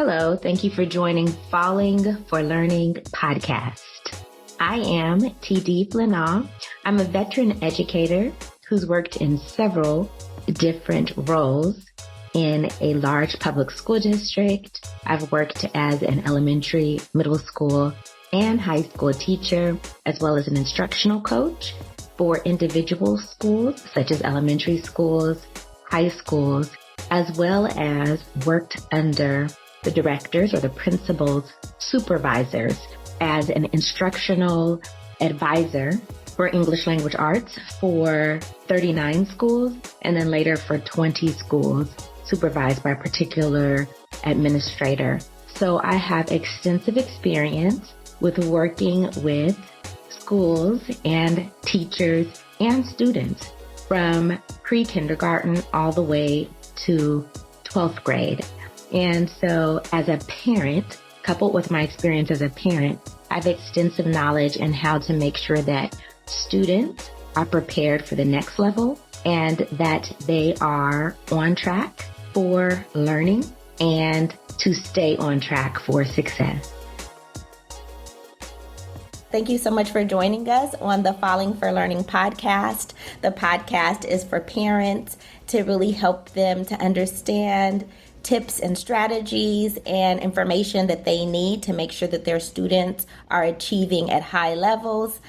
Hello, thank you for joining Falling for Learning podcast. I am TD Flanaugh. I'm a veteran educator who's worked in several different roles in a large public school district. I've worked as an elementary, middle school, and high school teacher, as well as an instructional coach for individual schools, such as elementary schools, high schools, as well as worked under the directors or the principal's supervisors as an instructional advisor for English language arts for 39 schools, and then later for 20 schools supervised by a particular administrator. So I have extensive experience with working with schools and teachers and students from pre-kindergarten all the way to 12th grade. And so as a parent, coupled with my experience as a parent, I have extensive knowledge in how to make sure that students are prepared for the next level and that they are on track for learning and to stay on track for success. Thank you so much for joining us on the Falling for Learning podcast. The podcast is for parents to really help them to understand tips and strategies and information that they need to make sure that their students are achieving at high levels,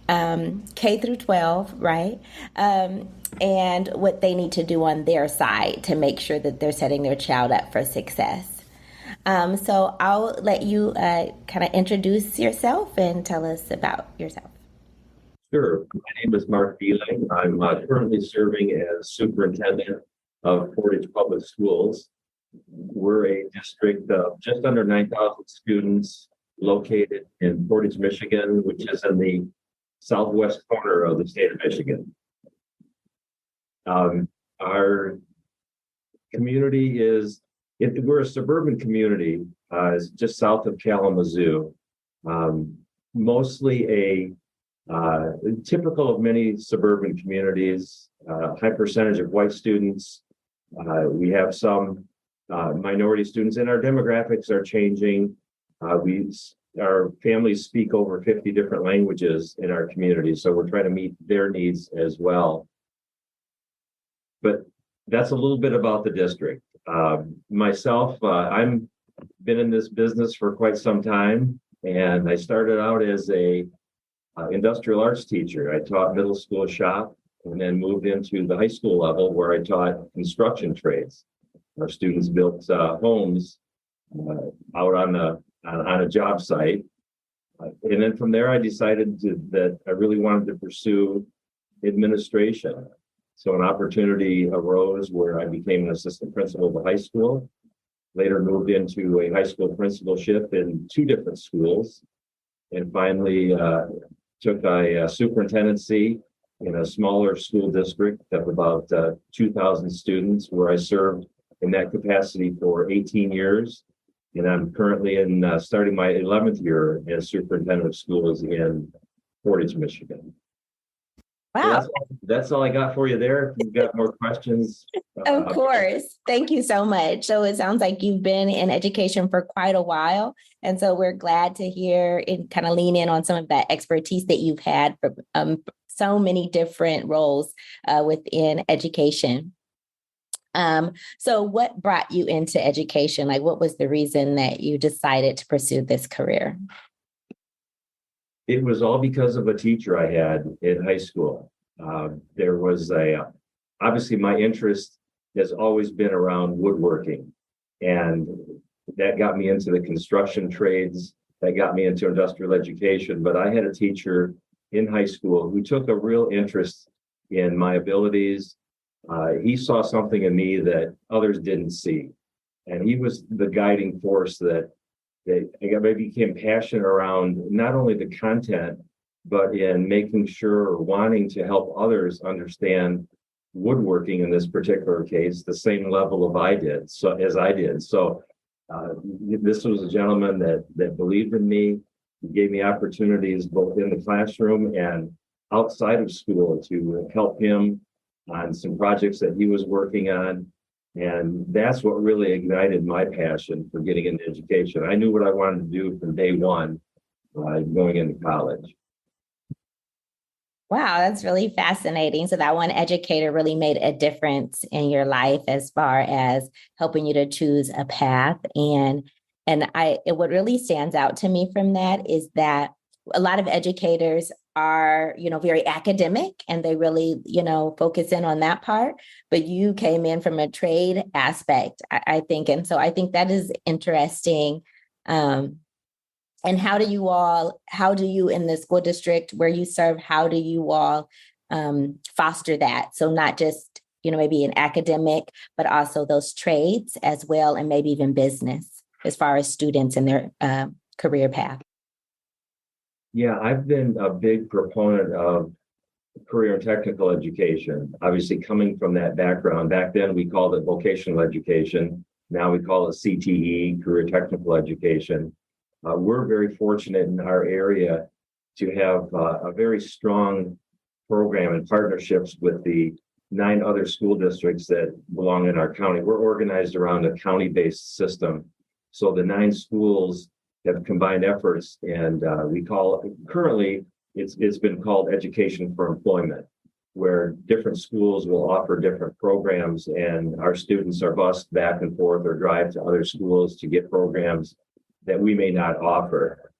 K through 12, right? And what they need to do on their side to make sure that they're setting their child up for success. So I'll let you kind of introduce yourself and tell us about yourself. Sure. My name is Mark Bielang. I'm currently serving as Superintendent of Portage Public Schools. We're a district of just under 9,000 students located in Portage, Michigan, which is in the southwest corner of the state of Michigan. Our community we're a suburban community, it's just south of Kalamazoo, mostly typical of many suburban communities, high percentage of white students. We have some minority students, and our demographics are changing. Our families speak over 50 different languages in our community, so we're trying to meet their needs as well. But that's a little bit about the district. Myself, I've been in this business for quite some time, and I started out as a industrial arts teacher. I taught middle school shop, and then moved into the high school level where I taught construction trades. Our students built homes out on a job site, and then from there I decided that I really wanted to pursue administration. So an opportunity arose where I became an assistant principal of a high school, later moved into a high school principalship in 2 different schools, and finally took a superintendency in a smaller school district of about 2,000 students, where I served in that capacity for 18 years. And I'm currently starting my 11th year as superintendent of schools in Portage, Michigan. Wow. So that's all I got for you there. If you've got more questions. Of course. Thank you so much. So it sounds like you've been in education for quite a while. And so we're glad to hear and kind of lean in on some of that expertise that you've had for so many different roles within education. So what brought you into education? Like, what was the reason that you decided to pursue this career? It was all because of a teacher I had in high school. There was obviously my interest has always been around woodworking, and that got me into the construction trades. That got me into industrial education. But I had a teacher in high school who took a real interest in my abilities. He saw something in me that others didn't see. And he was the guiding force that I became passionate around not only the content, but in making sure or wanting to help others understand woodworking in this particular case, the same level as I did. So this was a gentleman that believed in me. He gave me opportunities both in the classroom and outside of school to help him on some projects that he was working on. And that's what really ignited my passion for getting into education. I knew what I wanted to do from day one, going into college. Wow, that's really fascinating. So that one educator really made a difference in your life as far as helping you to choose a path. What really stands out to me from that is that a lot of educators are, very academic and they really, focus in on that part. But you came in from a trade aspect, I think. And so I think that is interesting. And how do you in the school district where you serve, how do you all foster that? So not just, maybe an academic, but also those trades as well, and maybe even business as far as students and their career path. Yeah, I've been a big proponent of career and technical education. Obviously, coming from that background, back then we called it vocational education. Now we call it CTE, career technical education. We're very fortunate in our area to have a very strong program and partnerships with the 9 other school districts that belong in our county. We're organized around a county-based system. So the 9 schools have combined efforts, and currently it's been called Education for Employment, where different schools will offer different programs, and our students are bused back and forth or drive to other schools to get programs that we may not offer.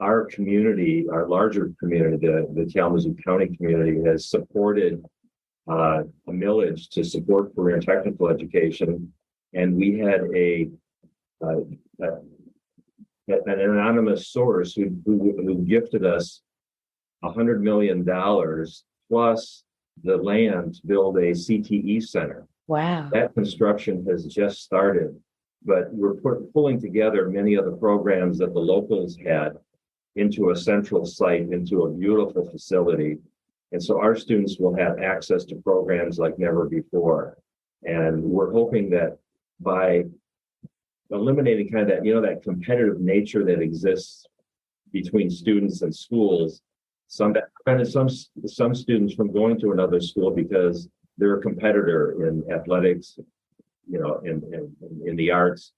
Our community, our larger community, the Kalamazoo County community, has supported a millage to support career and technical education, and we had an anonymous source who gifted us $100 million plus the land to build a CTE center. Wow. That construction has just started, but we're pulling together many of the programs that the locals had into a central site, into a beautiful facility. And so our students will have access to programs like never before. And we're hoping that by eliminating kind of that, that competitive nature that exists between students and schools, some students from going to another school because they're a competitor in athletics, in the arts.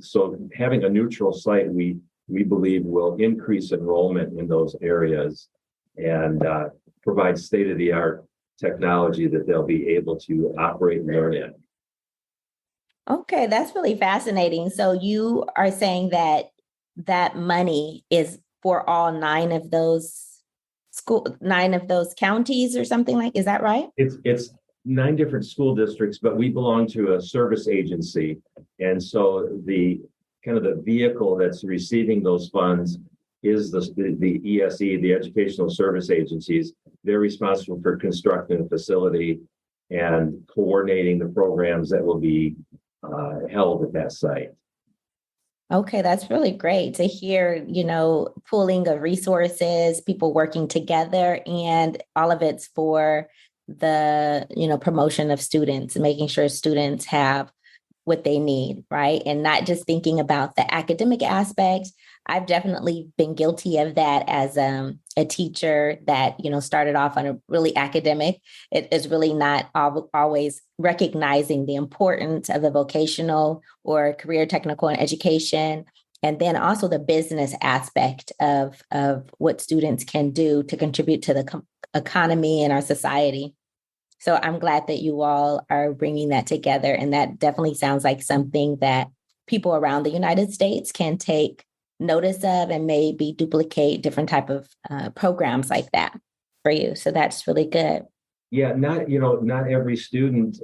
So having a neutral site, we believe will increase enrollment in those areas and provide state-of-the-art technology that they'll be able to operate and learn in. Okay, that's really fascinating. So you are saying that money is for all 9 of those 9 of those counties or something is that right? It's 9 different school districts, but we belong to a service agency. And so the kind of the vehicle that's receiving those funds is the ESE, the Educational Service Agencies. They're responsible for constructing the facility and coordinating the programs that will be held at that site. Okay, that's really great to hear, pooling of resources, people working together, and all of it's for the, promotion of students and making sure students have what they need, right? And not just thinking about the academic aspects. I've definitely been guilty of that as a teacher that, started off on a really academic. It is really not always recognizing the importance of the vocational or career technical and education. And then also the business aspect of what students can do to contribute to the economy and our society. So I'm glad that you all are bringing that together. And that definitely sounds like something that people around the United States can take notice of and maybe duplicate different type of programs like that for you. So that's really good. Yeah, not every student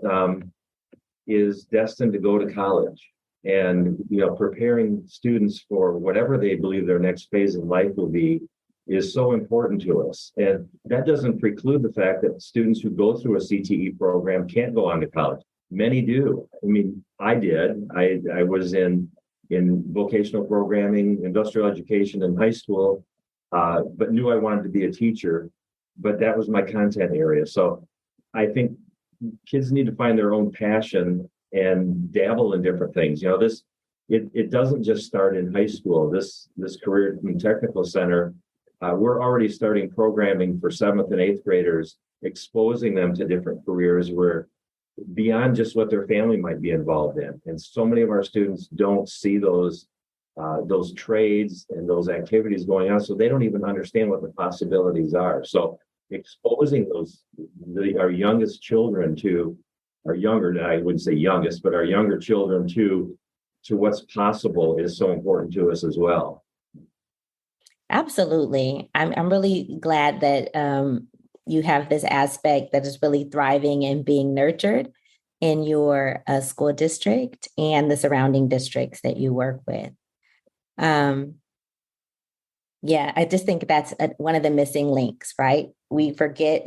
is destined to go to college. And, preparing students for whatever they believe their next phase in life will be is so important to us. And that doesn't preclude the fact that students who go through a CTE program can't go on to college. Many do. I mean, I did. I was in vocational programming, industrial education in high school, but knew I wanted to be a teacher, but that was my content area. So I think kids need to find their own passion and dabble in different things. It doesn't just start in high school. This Career and Technical Center, we're already starting programming for 7th and 8th graders, exposing them to different careers where beyond just what their family might be involved in. And so many of our students don't see those trades and those activities going on, so they don't even understand what the possibilities are. So exposing our youngest children to, our younger, I wouldn't say youngest, but our younger children to what's possible is so important to us as well. Absolutely. I'm really glad that you have this aspect that is really thriving and being nurtured in your school district and the surrounding districts that you work with. Yeah, I just think that's one of the missing links, right?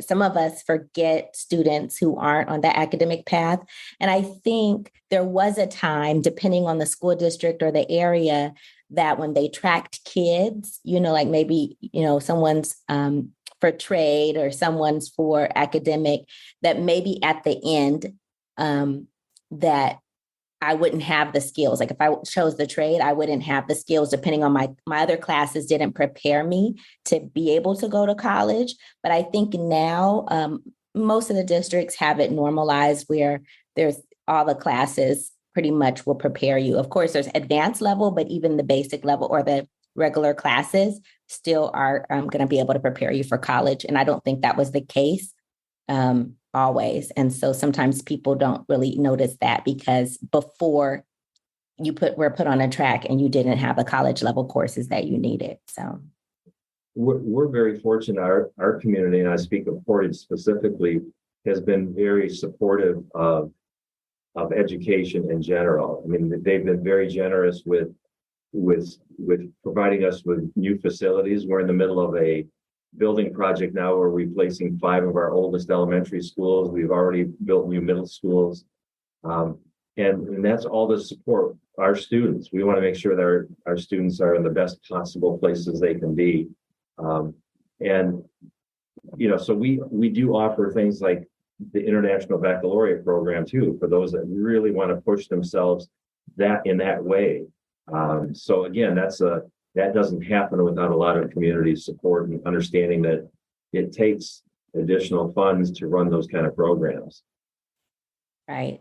Some of us forget students who aren't on the academic path. And I think there was a time, depending on the school district or the area, that when they tracked kids, like maybe, someone's for trade or someone's for academic, that maybe at the end that I wouldn't have the skills. Like if I chose the trade, I wouldn't have the skills, depending on my other classes didn't prepare me to be able to go to college. But I think now most of the districts have it normalized where there's all the classes pretty much will prepare you. Of course, there's advanced level, but even the basic level or the regular classes still are going to be able to prepare you for college. And I don't think that was the case always. And so sometimes people don't really notice that because before were put on a track and you didn't have the college level courses that you needed. So we're very fortunate. Our community, and I speak of Portage specifically, has been very supportive of education in general. I mean, they've been very generous with providing us with new facilities. We're in the middle of a building project now. We're replacing 5 of our oldest elementary schools. We've already built new middle schools. And that's all to support our students. We want to make sure that our students are in the best possible places they can be. So we do offer things like the International Baccalaureate program too, for those that really want to push themselves in that way. So again, that doesn't happen without a lot of community support and understanding that it takes additional funds to run those kind of programs. Right.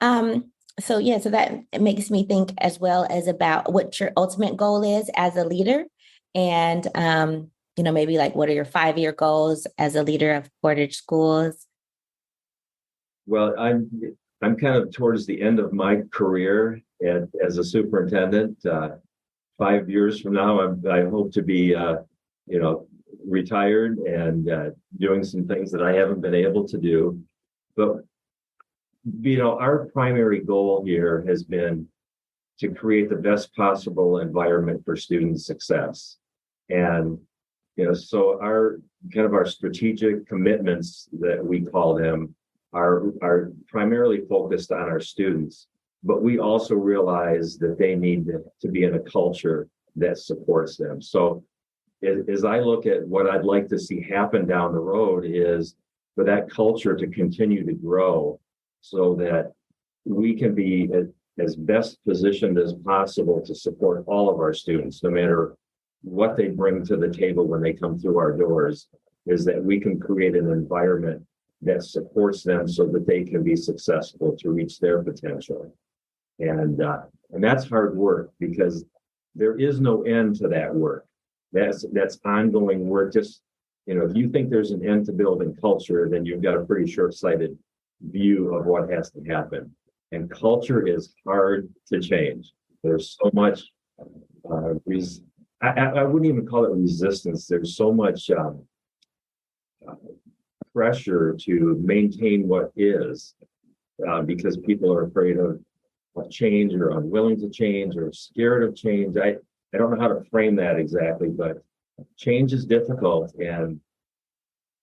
So that makes me think as well as about what your ultimate goal is as a leader, and maybe like what are your 5-year goals as a leader of Portage Schools? Well, I'm kind of towards the end of my career as a superintendent. 5 years from now, I hope to be, retired and doing some things that I haven't been able to do. But, our primary goal here has been to create the best possible environment for student success. And, so our strategic commitments that we call them are primarily focused on our students. But we also realize that they need to be in a culture that supports them. So as I look at what I'd like to see happen down the road is for that culture to continue to grow so that we can be as best positioned as possible to support all of our students, no matter what they bring to the table when they come through our doors, is that we can create an environment that supports them so that they can be successful to reach their potential. And that's hard work because there is no end to that work. That's ongoing work. Just, if you think there's an end to building culture, then you've got a pretty short-sighted view of what has to happen. And culture is hard to change. There's so much, I wouldn't even call it resistance. There's so much pressure to maintain what is because people are afraid of change or unwilling to change or scared of change. I don't know how to frame that exactly, but change is difficult and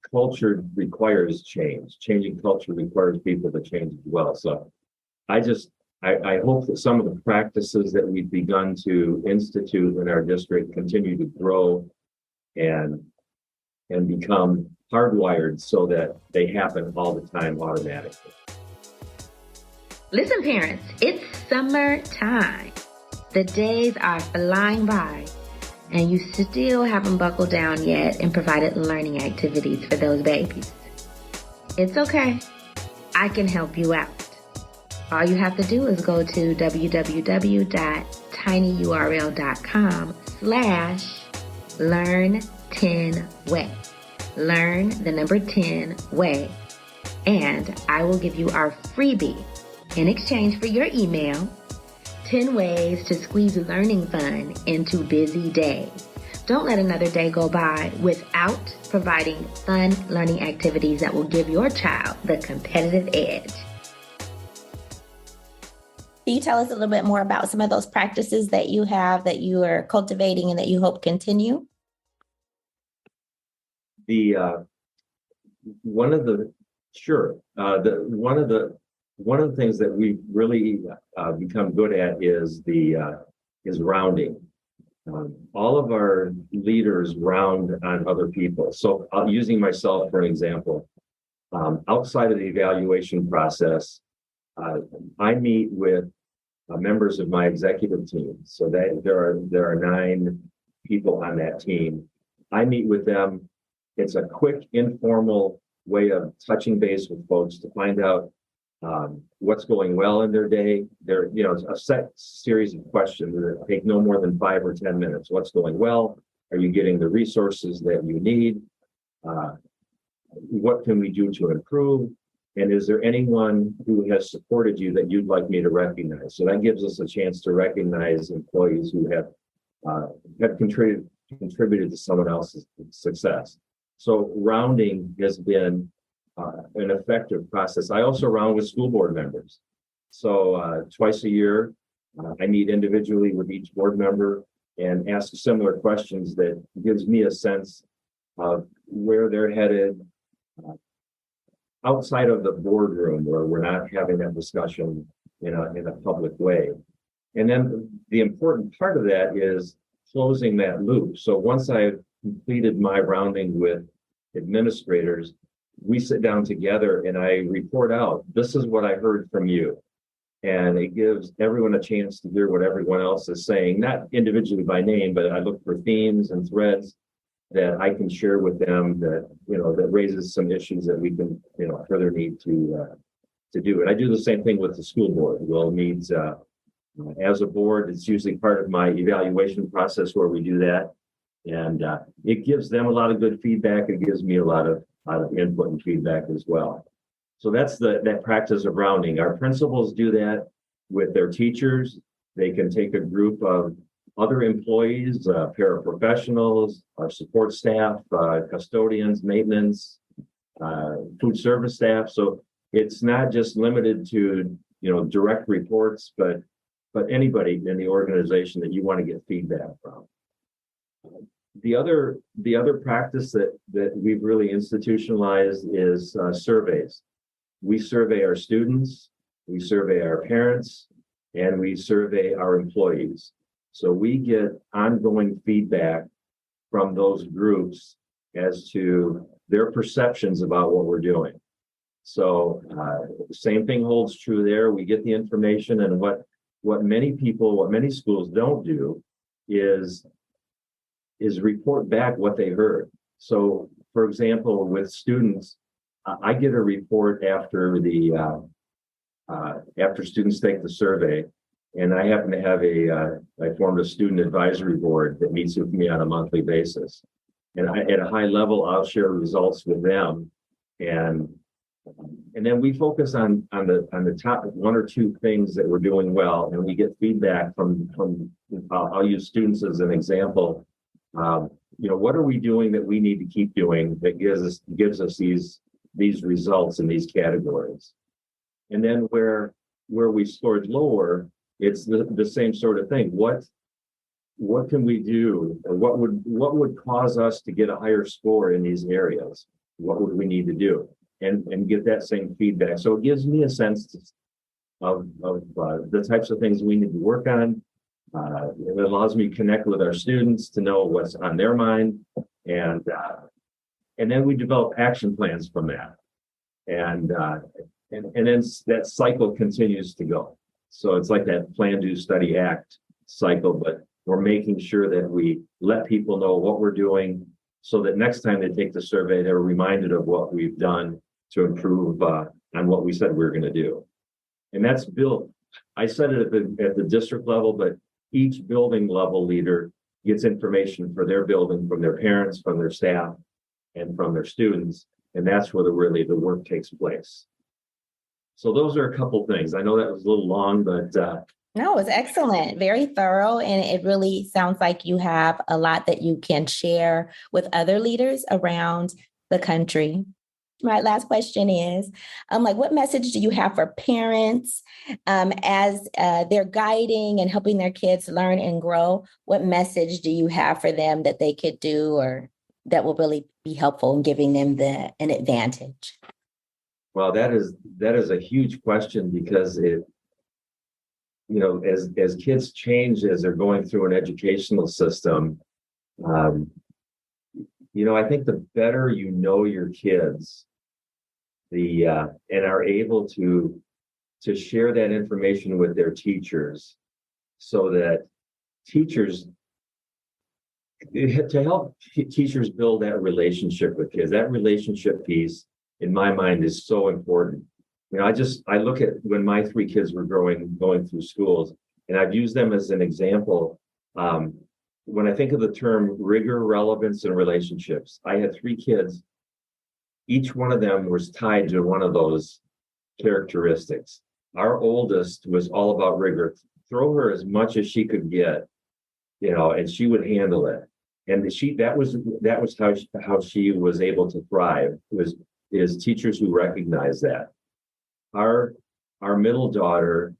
culture requires change. Changing culture requires people to change as well. So I hope that some of the practices that we've begun to institute in our district continue to grow and become hardwired so that they happen all the time automatically. Listen, parents, it's summertime. The days are flying by, and you still haven't buckled down yet and provided learning activities for those babies. It's okay. I can help you out. All you have to do is go to www.tinyurl.com/learn10way. Learn the number 10 way. And I will give you our freebie in exchange for your email, 10 ways to squeeze learning fun into busy days. Don't let another day go by without providing fun learning activities that will give your child the competitive edge. Can you tell us a little bit more about some of those practices that you have, that you are cultivating and that you hope continue? One of the things that we've really become good at is rounding. All of our leaders round on other people. So using myself for an example, outside of the evaluation process, I meet with members of my executive team. So that there are 9 people on that team. I meet with them. It's a quick, informal way of touching base with folks to find out what's going well in their day. A set series of questions that take no more than 5 or 10 minutes. What's going well? Are you getting the resources that you need? What can we do to improve? And is there anyone who has supported you that you'd like me to recognize? So that gives us a chance to recognize employees who have contributed to someone else's success. So rounding has been an effective process. I also round with school board members. So twice a year, I meet individually with each board member and ask similar questions that gives me a sense of where they're headed outside of the boardroom, where we're not having that discussion in a public way. And then the important part of that is closing that loop. So once I've completed my rounding with administrators, we sit down together and I report out, this is what I heard from you. And it gives everyone a chance to hear what everyone else is saying, not individually by name, but I look for themes and threads that I can share with them that raises some issues that we can, further need to do. And I do the same thing with the school board. We'll meet as a board. It's usually part of my evaluation process where we do that. And it gives them a lot of good feedback. It gives me a lot of input and feedback as well. So that's that practice of rounding. Our principals do that with their teachers. They can take a group of other employees, paraprofessionals, our support staff, custodians, maintenance, food service staff. So it's not just limited to direct reports, but anybody in the organization that you want to get feedback from. The other practice that we've really institutionalized is surveys. We survey our students, we survey our parents, and we survey our employees. So we get ongoing feedback from those groups as to their perceptions about what we're doing. So the same thing holds true there. We get the information, and what many schools don't do is report back what they heard. So, for example, with students, I get a report after students take the survey, and I happen to have I formed a student advisory board that meets with me on a monthly basis. And at a high level, I'll share results with them, and then we focus on the top 1 or 2 things that we're doing well, and we get feedback from I'll use students as an example. What are we doing that we need to keep doing that gives us these results in these categories? And then where we scored lower, it's the same sort of thing. What can we do, or what would cause us to get a higher score in these areas? What would we need to do? And get that same feedback. So it gives me a sense of the types of things we need to work on. It allows me to connect with our students to know what's on their mind, and then we develop action plans from that, and then that cycle continues to go. So it's like that plan, do, study, act cycle, but we're making sure that we let people know what we're doing, so that next time they take the survey, they're reminded of what we've done to improve on what we said we were going to do. And that's built. I said it at the district level, but each building level leader gets information for their building from their parents, from their staff, and from their students. And that's where the work takes place. So those are a couple things. I know that was a little long, but no, it's excellent, very thorough. And it really sounds like you have a lot that you can share with other leaders around the country. My last question is, what message do you have for parents as they're guiding and helping their kids learn and grow? What message do you have for them that they could do or that will really be helpful in giving them an advantage? Well, that is a huge question because as kids change as they're going through an educational system, I think the better you know your kids, and are able to share that information with their teachers, so that to help teachers build that relationship with kids. That relationship piece, in my mind, is so important. I look at when my three kids were going through schools, and I've used them as an example. When I think of the term rigor, relevance, and relationships, I had three kids. Each one of them was tied to one of those characteristics. Our oldest was all about rigor. Throw her as much as she could get, and she would handle it. And that was how she was able to thrive. Is teachers who recognize that. Our middle daughter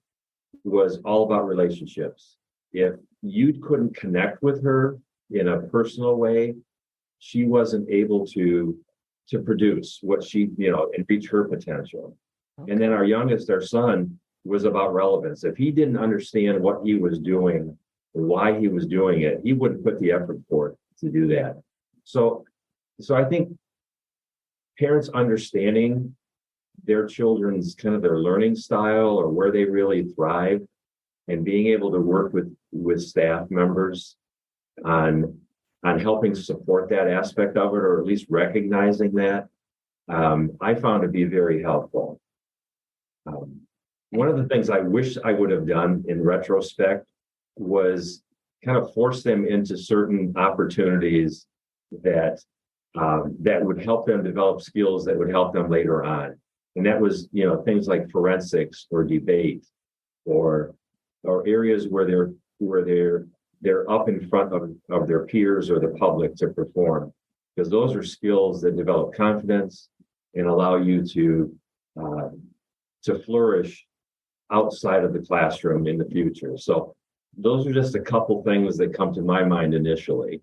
was all about relationships. If you couldn't connect with her in a personal way, she wasn't able to produce what she, and reach her potential. Okay. And then our youngest, our son, was about relevance. If he didn't understand what he was doing, why he was doing it, he wouldn't put the effort forth to do that. So I think parents understanding their children's kind of their learning style or where they really thrive, and being able to work with staff members on helping support that aspect of it, or at least recognizing that, I found to be very helpful. One of the things I wish I would have done in retrospect was kind of force them into certain opportunities that would help them develop skills that would help them later on. And that was, things like forensics or debate, or areas where they're up in front of their peers or the public to perform, because those are skills that develop confidence and allow you to flourish outside of the classroom in the future. So those are just a couple things that come to my mind initially.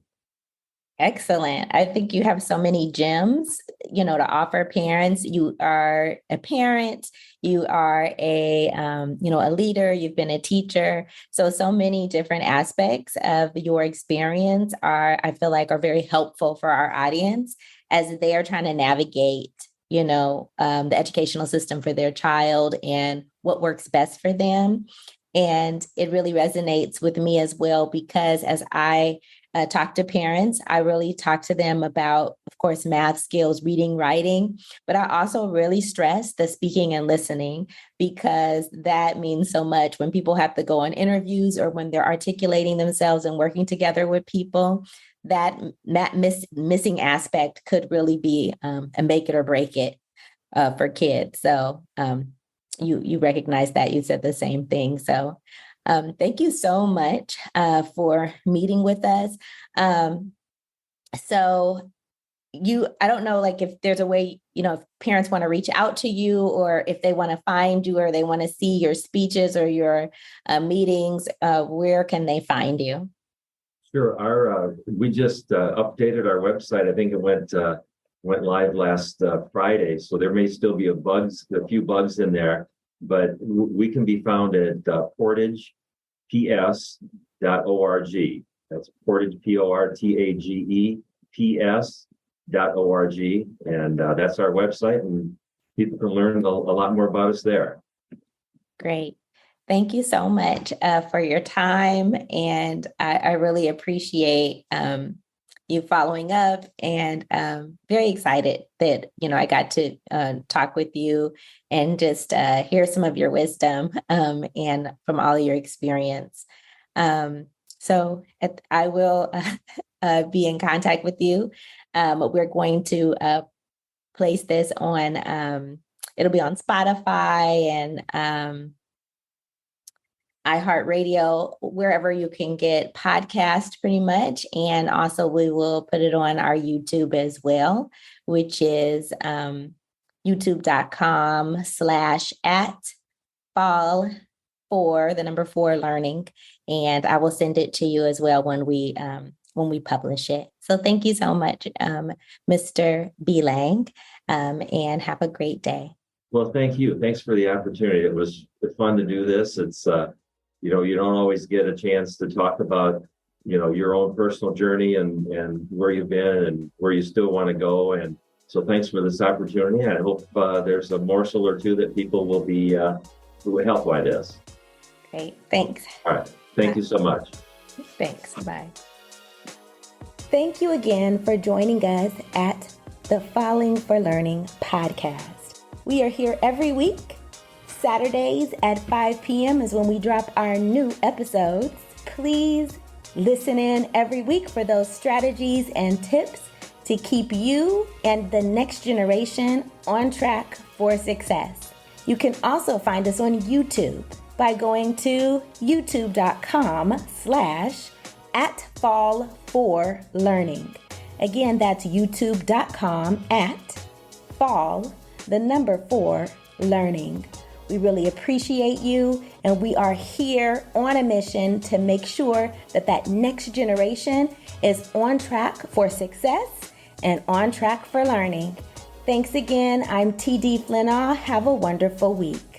Excellent. I think you have so many gems, to offer parents. You are a parent, you are a leader, you've been a teacher. So many different aspects of your experience I feel like are very helpful for our audience as they are trying to navigate, the educational system for their child and what works best for them. And it really resonates with me as well, because as I talk to parents, I really talk to them about, of course, math skills, reading, writing, but I also really stress the speaking and listening, because that means so much when people have to go on interviews or when they're articulating themselves and working together with people. That missing aspect could really be a make it or break it for kids. So you recognize that. You said the same thing. So thank you so much for meeting with us. So I don't know, if there's a way, if parents want to reach out to you, or if they want to find you, or they want to see your speeches or your meetings, where can they find you? Sure. We just updated our website. I think it went live last Friday, so there may still be a few bugs in there, but we can be found at portageps.org. That's Portage, PORTAGEPS.org, and that's our website, and people can learn a lot more about us there. Great. Thank you so much for your time. And I really appreciate you following up, and very excited that, I got to talk with you and just hear some of your wisdom and from all of your experience. I will be in contact with you. We're going to place this on, it'll be on Spotify and iHeartRadio, wherever you can get podcasts pretty much. And also we will put it on our YouTube as well, which is youtube.com/@fall4 learning. And I will send it to you as well when we publish it. So thank you so much, Mr. Bielang, and have a great day. Well, thank you. Thanks for the opportunity. It was fun to do this. It's, you don't always get a chance to talk about, your own personal journey and where you've been and where you still want to go. And so thanks for this opportunity. I hope there's a morsel or two that people will be who will help by this. Great. Thanks. All right. Thank you so much. Thanks. Bye. Thank you again for joining us at the Falling for Learning podcast. We are here every week. Saturdays at 5 p.m. is when we drop our new episodes. Please listen in every week for those strategies and tips to keep you and the next generation on track for success. You can also find us on YouTube by going to youtube.com/@fall4learning. Again, that's youtube.com/fall4learning. We really appreciate you, and we are here on a mission to make sure that next generation is on track for success and on track for learning. Thanks again. I'm TD Flinnaw. Have a wonderful week.